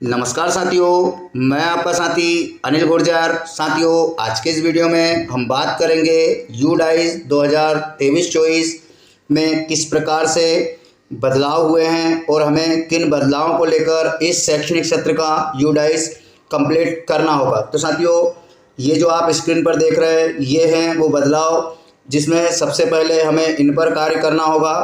नमस्कार साथियों, मैं आपका साथी अनिल गुर्जर। साथियों, आज के इस वीडियो में हम बात करेंगे यूडाइस 2023-24 में किस प्रकार से बदलाव हुए हैं और हमें किन बदलावों को लेकर इस शैक्षणिक सत्र का यूडाइस कंप्लीट करना होगा। तो साथियों, ये जो आप स्क्रीन पर देख रहे हैं, ये हैं वो बदलाव जिसमें सबसे पहले हमें इन पर कार्य करना होगा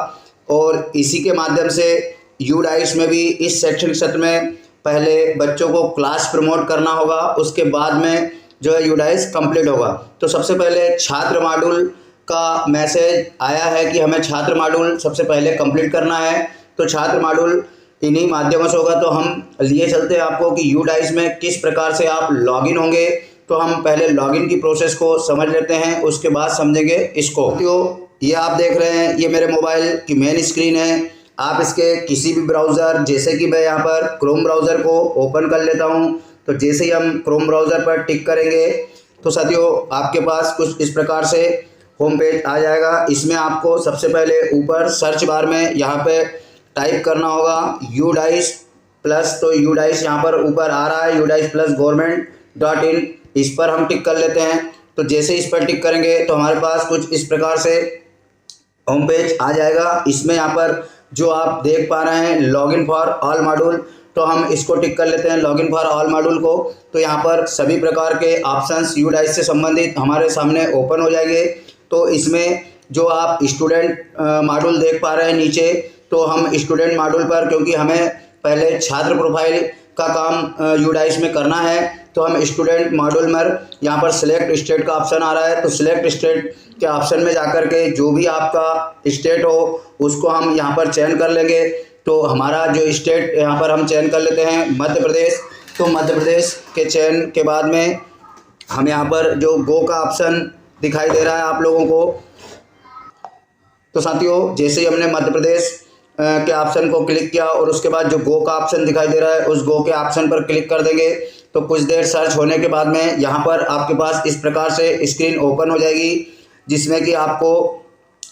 और इसी के माध्यम से यूडाइस में भी इस शैक्षणिक सत्र में पहले बच्चों को क्लास प्रमोट करना होगा, उसके बाद में जो है यूडाइस कंप्लीट होगा। तो सबसे पहले छात्र मॉड्यूल का मैसेज आया है कि हमें छात्र मॉड्यूल सबसे पहले कंप्लीट करना है। तो छात्र मॉड्यूल इन्हीं माध्यमों से होगा। तो हम लिए चलते हैं आपको कि यूडाइस में किस प्रकार से आप लॉगिन होंगे। तो हम पहले लॉगिन की प्रोसेस को समझ लेते हैं, उसके बाद समझेंगे इसको। तो ये आप देख रहे हैं, ये मेरे मोबाइल की मेन स्क्रीन है। आप इसके किसी भी ब्राउज़र, जैसे कि मैं यहाँ पर क्रोम ब्राउज़र को ओपन कर लेता हूँ। तो जैसे ही हम क्रोम ब्राउज़र पर टिक करेंगे तो साथियों आपके पास कुछ इस प्रकार से होम पेज आ जाएगा। इसमें आपको सबसे पहले ऊपर सर्च बार में यहाँ पे टाइप करना होगा यूडाइस प्लस। तो यूडाइस यहाँ पर ऊपर आ रहा है, यूडाइस प्लस government.in। इस पर हम टिक कर लेते हैं। तो जैसे इस पर टिक करेंगे तो हमारे पास कुछ इस प्रकार से होम पेज आ जाएगा। इसमें यहाँ पर जो आप देख पा रहे हैं लॉगिन फॉर ऑल मॉड्यूल, तो हम इसको टिक कर लेते हैं लॉगिन फॉर ऑल मॉड्यूल को। तो यहाँ पर सभी प्रकार के ऑप्शंस यूडाइस से संबंधित हमारे सामने ओपन हो जाएंगे। तो इसमें जो आप स्टूडेंट मॉड्यूल देख पा रहे हैं नीचे, तो हम स्टूडेंट मॉड्यूल पर, क्योंकि हमें पहले छात्र प्रोफाइल का काम यूडाइस में करना है, तो हम स्टूडेंट मॉड्यूल में यहाँ पर सिलेक्ट स्टेट का ऑप्शन आ रहा है। तो सिलेक्ट स्टेट के ऑप्शन में जाकर के जो भी आपका स्टेट हो उसको हम यहाँ पर चयन कर लेंगे। तो हमारा जो स्टेट यहाँ पर हम चयन कर लेते हैं मध्य प्रदेश। तो मध्य प्रदेश के चयन के बाद में हम यहाँ पर जो गो का ऑप्शन दिखाई दे रहा है आप लोगों को। तो साथियों, जैसे ही हमने मध्य प्रदेश के ऑप्शन को क्लिक किया और उसके बाद जो गो का ऑप्शन दिखाई दे रहा है उस गो के ऑप्शन पर क्लिक कर देंगे। तो कुछ देर सर्च होने के बाद में यहाँ पर आपके पास इस प्रकार से स्क्रीन ओपन हो जाएगी, जिसमें कि आपको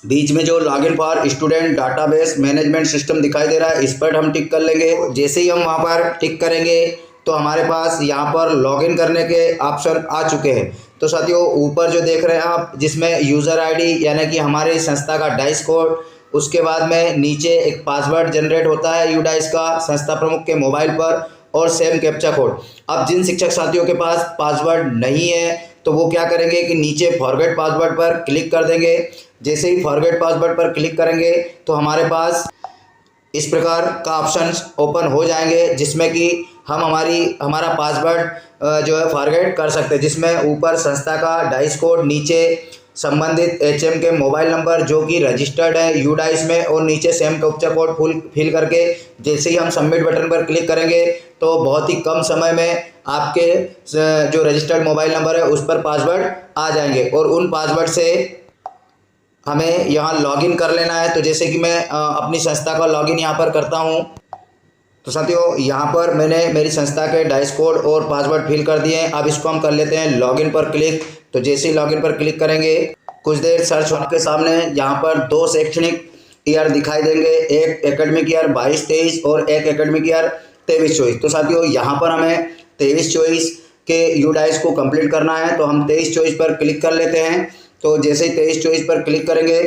बीच में जो login for student database management system दिखाई दे रहा है, इस पर हम टिक कर लेंगे। जैसे ही हम वहाँ पर टिक करेंगे तो हमारे पास यहाँ पर लॉगिन करने के ऑप्शन आ चुके हैं। तो साथियों, ऊपर जो देख रहे हैं आप, जिसमें यूज़र आईडी यानी कि हमारी संस्था का डाइस कोड, उसके बाद में नीचे एक पासवर्ड जनरेट होता है यूडाइस का संस्था प्रमुख के मोबाइल पर, और सेम कैप्चा कोड। अब जिन शिक्षक साथियों के पास पासवर्ड नहीं है तो वो क्या करेंगे कि नीचे फॉरगेट पासवर्ड पर क्लिक कर देंगे। जैसे ही फॉरगेट पासवर्ड पर क्लिक करेंगे तो हमारे पास इस प्रकार का ऑप्शन ओपन हो जाएंगे, जिसमें कि हम हमारा पासवर्ड जो है फॉरगेट कर सकते हैं, जिसमें ऊपर संस्था का डाइस कोड, नीचे संबंधित एचएम के मोबाइल नंबर जो कि रजिस्टर्ड है यूडाइस में, और नीचे सेम कैप्चा कोड फिल करके जैसे ही हम सबमिट बटन पर क्लिक करेंगे तो बहुत ही कम समय में आपके जो रजिस्टर्ड मोबाइल नंबर है उस पर पासवर्ड आ जाएंगे और उन पासवर्ड से हमें यहाँ लॉगिन कर लेना है। तो जैसे कि मैं अपनी संस्था का लॉगिन यहाँ पर करता हूँ। तो साथियों, यहाँ पर मैंने मेरी संस्था के डाइस कोड और पासवर्ड फिल कर दिए हैं। अब इसको हम कर लेते हैं लॉगिन पर क्लिक। तो जैसे ही लॉगिन पर क्लिक करेंगे कुछ देर सर्च होने के सामने यहाँ पर दो शैक्षणिक ईयर दिखाई देंगे, एक एकेडमिक ईयर 22-23 और एक एकेडमिक ईयर 23-24। तो साथियों, यहाँ पर हमें 23-24 के यूडाइस को कंप्लीट करना है। तो हम 23-24 पर क्लिक कर लेते हैं। तो जैसे ही 23-24 पर क्लिक करेंगे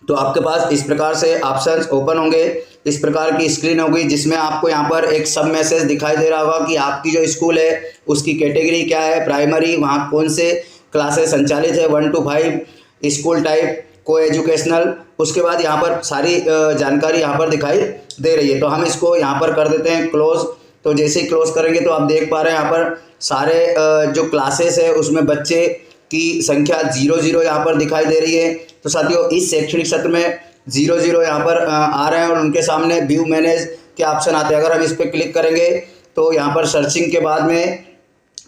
तो आपके पास इस प्रकार से ऑप्शंस ओपन होंगे, इस प्रकार की स्क्रीन होगी, जिसमें आपको यहाँ पर एक सब मैसेज दिखाई दे रहा होगा कि आपकी जो स्कूल है उसकी कैटेगरी क्या है, प्राइमरी, वहाँ कौन से क्लासेस संचालित है, 1 to 5, स्कूल टाइप, को एजुकेशनल। उसके बाद यहाँ पर सारी जानकारी यहाँ पर दिखाई दे रही है। तो हम इसको यहाँ पर कर देते हैं क्लोज। तो जैसे ही क्लोज करेंगे तो आप देख पा रहे हैं यहाँ पर सारे जो क्लासेस है उसमें बच्चे की संख्या 00 यहाँ पर दिखाई दे रही है। तो साथियों, इस शैक्षणिक सत्र में 00 यहाँ पर आ रहे हैं और उनके सामने व्यू मैनेज के ऑप्शन आते हैं। अगर हम इस पर क्लिक करेंगे तो यहाँ पर सर्चिंग के बाद में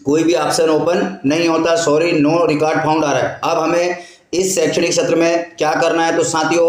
कोई भी ऑप्शन ओपन नहीं होता, सॉरी नो रिकॉर्ड फाउंड आ रहा है। अब हमें इस शैक्षणिक सत्र में क्या करना है। तो साथियों,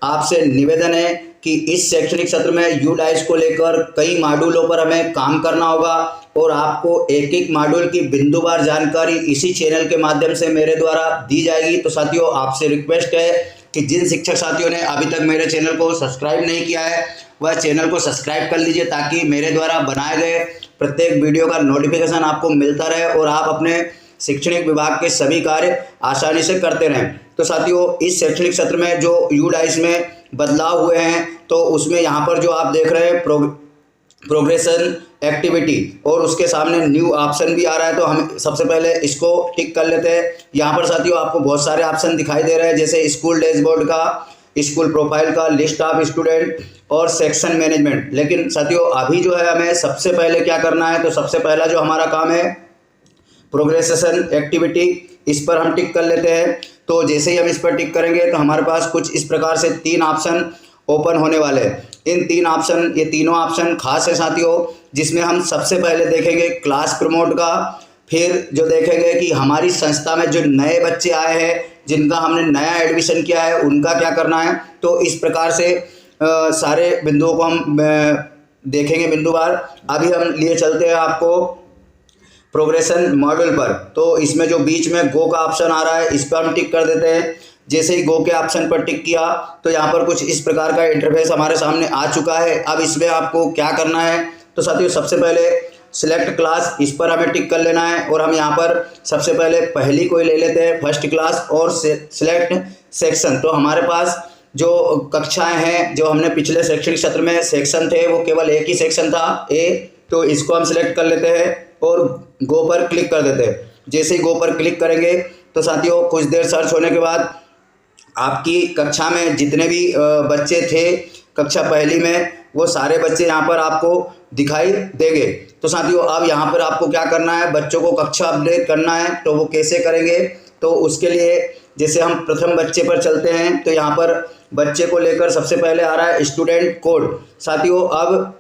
आपसे निवेदन है कि इस शैक्षणिक सत्र में यूडाइस को लेकर कई मॉड्यूलों पर हमें काम करना होगा और आपको एक एक मॉड्यूल की बिंदुवार जानकारी इसी चैनल के माध्यम से मेरे द्वारा दी जाएगी। तो साथियों, आपसे रिक्वेस्ट है कि जिन शिक्षक साथियों ने अभी तक मेरे चैनल को सब्सक्राइब नहीं किया है वह चैनल को सब्सक्राइब कर लीजिए, ताकि मेरे द्वारा बनाए गए प्रत्येक वीडियो का नोटिफिकेशन आपको मिलता रहे और आप अपने शैक्षणिक विभाग के सभी कार्य आसानी से करते रहें। तो साथियों, इस शैक्षणिक सत्र में जो यूडाइस में बदलाव हुए हैं तो उसमें यहाँ पर जो आप देख रहे हैं प्रोग्रेशन एक्टिविटी और उसके सामने न्यू ऑप्शन भी आ रहा है। तो हम सबसे पहले इसको टिक कर लेते हैं। यहाँ पर साथियों आपको बहुत सारे ऑप्शन दिखाई दे रहे हैं, जैसे स्कूल डैशबोर्ड का, स्कूल प्रोफाइल का, लिस्ट ऑफ स्टूडेंट और सेक्शन मैनेजमेंट। लेकिन साथियों अभी जो है हमें सबसे पहले क्या करना है, तो सबसे पहला जो हमारा काम है प्रोग्रेशन एक्टिविटी, इस पर हम टिक कर लेते हैं। तो जैसे ही हम इस पर टिक करेंगे तो हमारे पास कुछ इस प्रकार से 3 ऑप्शन ओपन होने वाले हैं। इन 3 ऑप्शन, ये तीनों ऑप्शन खास है साथियों, जिसमें हम सबसे पहले देखेंगे क्लास प्रमोट का, फिर जो देखेंगे कि हमारी संस्था में जो नए बच्चे आए हैं जिनका हमने नया एडमिशन किया है उनका क्या करना है। तो इस प्रकार से सारे बिंदुओं को हम देखेंगे बिंदुवार। अभी हम लिए चलते हैं आपको प्रोग्रेशन मॉड्यूल पर। तो इसमें जो बीच में गो का ऑप्शन आ रहा है इस पर हम टिक कर देते हैं। जैसे ही गो के ऑप्शन पर टिक किया तो यहाँ पर कुछ इस प्रकार का इंटरफेस हमारे सामने आ चुका है। अब इसमें आपको क्या करना है, तो साथियों सबसे पहले सिलेक्ट क्लास, इस पर हमें टिक कर लेना है और हम यहाँ पर सबसे पहले पहली कोई ले लेते हैं, फर्स्ट क्लास, और सिलेक्ट सेक्शन। तो हमारे पास जो कक्षाएं हैं, जो हमने पिछले शैक्षणिक सत्र में सेक्शन थे वो केवल एक ही सेक्शन था, ए। तो इसको हम सिलेक्ट कर लेते हैं और गो पर क्लिक कर देते हैं। जैसे ही गो पर क्लिक करेंगे तो साथियों कुछ देर सर्च होने के बाद आपकी कक्षा में जितने भी बच्चे थे कक्षा पहली में, वो सारे बच्चे यहाँ पर आपको दिखाई देंगे। तो साथियों अब यहाँ पर आपको क्या करना है, बच्चों को कक्षा अपडेट करना है। तो वो कैसे करेंगे, तो उसके लिए जैसे हम प्रथम बच्चे पर चलते हैं तो यहाँ पर बच्चे को लेकर सबसे पहले आ रहा है स्टूडेंट कोड। साथियों अब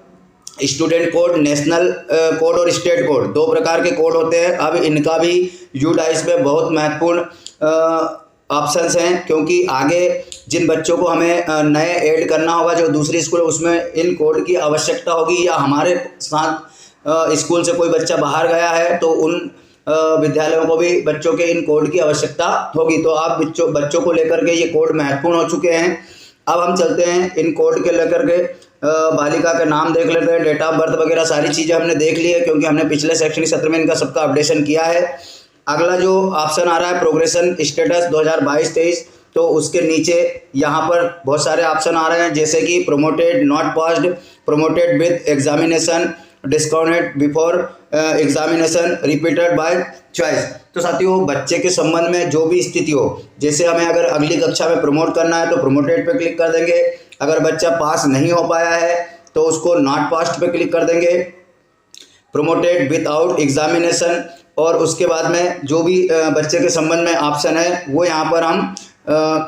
स्टूडेंट कोड, नेशनल कोड और स्टेट कोड, 2 प्रकार के कोड होते हैं। अब इनका भी यूडाइस में बहुत महत्वपूर्ण ऑप्शंस हैं, क्योंकि आगे जिन बच्चों को हमें नए ऐड करना होगा जो दूसरी स्कूल है उसमें इन कोड की आवश्यकता होगी, या हमारे साथ स्कूल से कोई बच्चा बाहर गया है तो उन विद्यालयों को भी बच्चों के इन कोड की आवश्यकता होगी। तो आप बच्चों को लेकर के ये कोड महत्वपूर्ण हो चुके हैं। अब हम चलते हैं इन कोड के लेकर के बालिका का नाम देख लेते हैं, डेट ऑफ बर्थ वगैरह सारी चीज़ें हमने देख ली है, क्योंकि हमने पिछले शैक्षणिक सत्र में इनका सबका अपडेशन किया है। अगला जो ऑप्शन आ रहा है प्रोग्रेशन स्टेटस 2022-23, तो उसके नीचे यहाँ पर बहुत सारे ऑप्शन आ रहे हैं, जैसे कि promoted, not passed, promoted with examination, discounted before examination, repeated by choice. तो साथियों बच्चे के संबंध में जो भी स्थिति हो, जैसे हमें अगर अगली कक्षा में प्रमोट करना है तो प्रोमोटेड पे क्लिक कर देंगे। अगर बच्चा पास नहीं हो पाया है तो उसको नॉट पास्ड पे क्लिक कर देंगे, प्रोमोटेड विदाउट एग्जामिनेशन, और उसके बाद में जो भी बच्चे के संबंध में ऑप्शन है वो यहाँ पर हम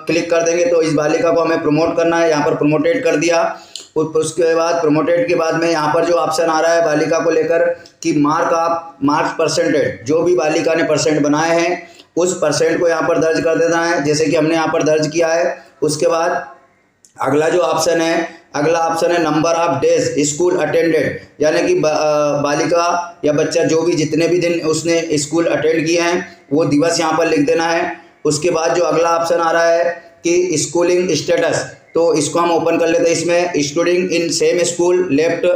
क्लिक कर देंगे। तो इस बालिका को हमें प्रमोट करना है, यहाँ पर प्रमोटेड कर दिया। उसके बाद प्रमोटेड के बाद में यहाँ पर जो ऑप्शन आ रहा है बालिका को लेकर कि मार्क्स परसेंटेज, जो भी बालिका ने परसेंट बनाए हैं उस परसेंट को यहाँ पर दर्ज कर देना है, जैसे कि हमने यहाँ पर दर्ज किया है। उसके बाद अगला जो ऑप्शन है, अगला ऑप्शन है number of days school attended, यानी कि बालिका या बच्चा जो भी जितने भी दिन उसने स्कूल अटेंड किए हैं वो दिवस यहाँ पर लिख देना है। उसके बाद जो अगला ऑप्शन आ रहा है कि स्कूलिंग स्टेटस, तो इसको हम ओपन कर लेते हैं। इसमें studying in same school, left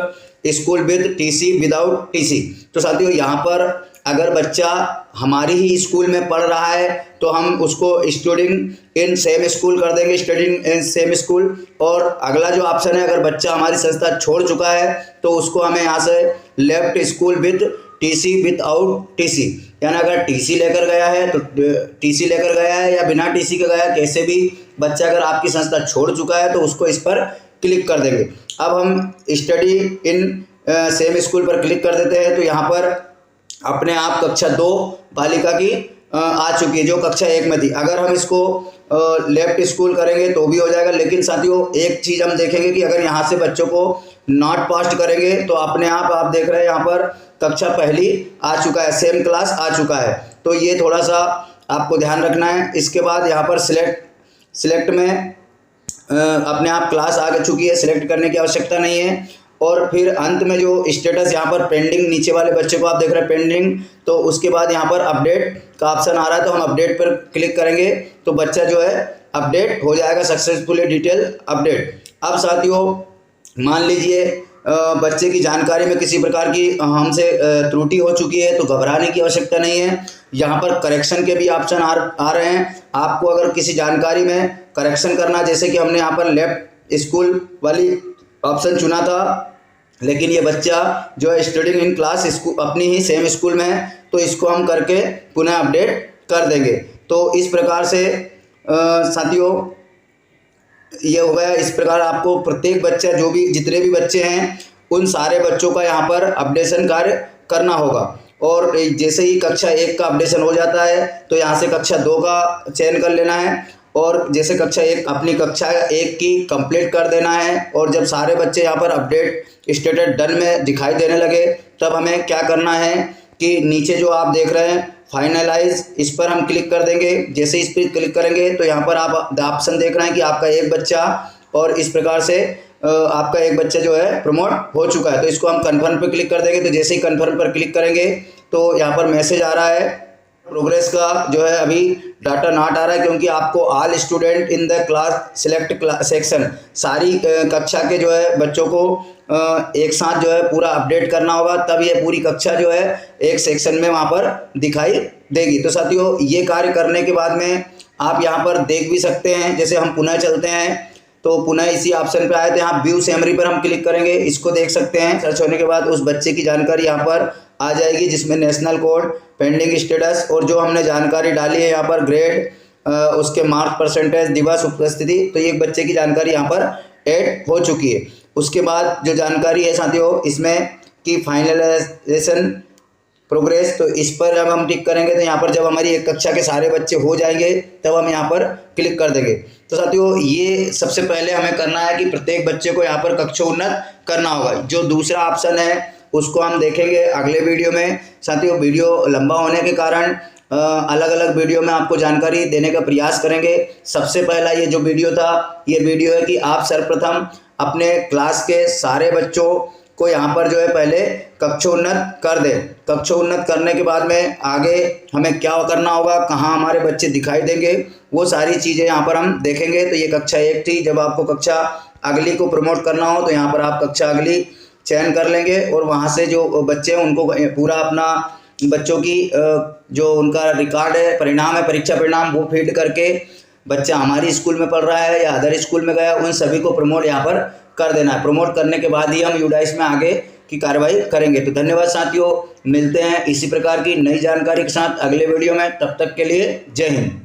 school with TC, without TC. तो साथियों यहाँ पर अगर बच्चा हमारी ही स्कूल में पढ़ रहा है तो हम उसको स्टूडिंग इन सेम स्कूल कर देंगे, स्टडिंग इन सेम स्कूल। और अगला जो ऑप्शन है, अगर बच्चा हमारी संस्था छोड़ चुका है तो उसको हमें यहाँ से left school with TC, without TC, यानी अगर टीसी लेकर गया है तो टीसी लेकर गया है या बिना टीसी के गया है, कैसे भी बच्चा अगर आपकी संस्था छोड़ चुका है तो उसको इस पर क्लिक कर देंगे। अब हम स्टडी इन सेम स्कूल पर क्लिक कर देते हैं तो यहाँ पर अपने आप कक्षा 2 बालिका की आ चुकी है जो कक्षा 1 में थी। अगर हम इसको लेफ्ट स्कूल करेंगे तो भी हो जाएगा, लेकिन साथियों एक चीज़ हम देखेंगे कि अगर यहाँ से बच्चों को नॉट पास्ट करेंगे तो अपने आप देख रहे हैं यहाँ पर कक्षा पहली आ चुका है, सेम क्लास आ चुका है। तो ये थोड़ा सा आपको ध्यान रखना है। इसके बाद यहाँ पर सिलेक्ट में अपने आप क्लास आ चुकी है, सिलेक्ट करने की आवश्यकता नहीं है। और फिर अंत में जो स्टेटस यहाँ पर पेंडिंग, नीचे वाले बच्चे को आप देख रहे हैं पेंडिंग, तो उसके बाद यहाँ पर अपडेट का ऑप्शन आ रहा है तो हम अपडेट पर क्लिक करेंगे तो बच्चा जो है अपडेट हो जाएगा, सक्सेसफुली डिटेल अपडेट। अब साथियों मान लीजिए बच्चे की जानकारी में किसी प्रकार की हमसे त्रुटि हो चुकी है तो घबराने की आवश्यकता नहीं है। यहाँ पर करेक्शन के भी ऑप्शन आ रहे हैं। आपको अगर किसी जानकारी में करेक्शन करना, जैसे कि हमने यहाँ पर लेफ्ट स्कूल वाली ऑप्शन चुना था, लेकिन ये बच्चा जो है स्टडिंग इन क्लास स्कूल अपनी ही सेम स्कूल में है, तो इसको हम करके पुनः अपडेट कर देंगे। तो इस प्रकार से साथियों ये हो गया। इस प्रकार आपको प्रत्येक बच्चा जो भी जितने भी बच्चे हैं उन सारे बच्चों का यहाँ पर अपडेशन कार्य करना होगा। और जैसे ही कक्षा 1 का अपडेशन हो जाता है तो यहाँ से कक्षा 2 का चयन कर लेना है, और जैसे कक्षा 1 अपनी कक्षा 1 की कंप्लीट कर देना है। और जब सारे बच्चे यहाँ पर अपडेट स्टेटस डन में दिखाई देने लगे तब हमें क्या करना है कि नीचे जो आप देख रहे हैं फाइनलाइज, इस पर हम क्लिक कर देंगे। जैसे इस पर क्लिक करेंगे तो यहाँ पर आप ऑप्शन देख रहे हैं कि आपका एक बच्चा, और इस प्रकार से आपका एक बच्चा जो है प्रमोट हो चुका है। तो इसको हम कन्फर्म पर क्लिक कर देंगे। तो जैसे ही कन्फर्म पर क्लिक करेंगे तो यहाँ पर मैसेज आ रहा है प्रोग्रेस का जो है अभी डाटा नॉट आ रहा है, क्योंकि आपको all student in the class select section, सारी कक्षा के जो है बच्चों को एक साथ जो है पूरा अपडेट करना होगा, तब ये पूरी कक्षा जो है एक सेक्शन में वहाँ पर दिखाई देगी। तो साथियों ये कार्य करने के बाद में आप यहाँ पर देख भी सकते हैं। जैसे हम पुनः चलते हैं तो पुनः इसी ऑप्शन पे आए थे, यहाँ व्यू सैमरी पर हम क्लिक करेंगे। इसको देख सकते हैं, सर्च होने के बाद उस बच्चे की जानकारी यहाँ पर आ जाएगी, जिसमें नेशनल कोड, पेंडिंग स्टेटस और जो हमने जानकारी डाली है यहाँ पर ग्रेड, उसके मार्क्स, परसेंटेज, दिवस, उपस्थिति, तो ये बच्चे की जानकारी यहाँ पर ऐड हो चुकी है। उसके बाद जो जानकारी है साथियों इसमें कि फाइनलाइजेशन प्रोग्रेस, तो इस पर जब हम टिक करेंगे तो यहाँ पर जब हमारी एक कक्षा के सारे बच्चे हो जाएंगे तब हम यहाँ पर क्लिक कर देंगे। तो साथियों ये सबसे पहले हमें करना है कि प्रत्येक बच्चे को यहाँ पर कक्षा उन्नत करना होगा। जो दूसरा ऑप्शन है उसको हम देखेंगे अगले वीडियो में। साथियों वीडियो लंबा होने के कारण अलग अलग वीडियो में आपको जानकारी देने का प्रयास करेंगे। सबसे पहला ये जो वीडियो था, ये वीडियो है कि आप सर्वप्रथम अपने क्लास के सारे बच्चों को यहाँ पर जो है पहले कक्षा उन्नत कर दें। कक्षा उन्नत करने के बाद में आगे हमें क्या करना होगा, कहाँ हमारे बच्चे दिखाई देंगे, वो सारी चीज़ें यहाँ पर हम देखेंगे। तो ये कक्षा 1 थी। जब आपको कक्षा अगली को प्रमोट करना हो तो यहाँ पर आप कक्षा अगली चयन कर लेंगे, और वहाँ से जो बच्चे हैं उनको पूरा अपना बच्चों की जो उनका रिकॉर्ड है, परिणाम है, परीक्षा परिणाम, वो फीड करके बच्चा हमारी स्कूल में पढ़ रहा है या अदर स्कूल में गया, उन सभी को प्रमोट यहाँ पर कर देना है। प्रमोट करने के बाद ही हम यूडाइस में आगे की कार्रवाई करेंगे। तो धन्यवाद साथियों, मिलते हैं इसी प्रकार की नई जानकारी के साथ अगले वीडियो में। तब तक के लिए जय हिंद।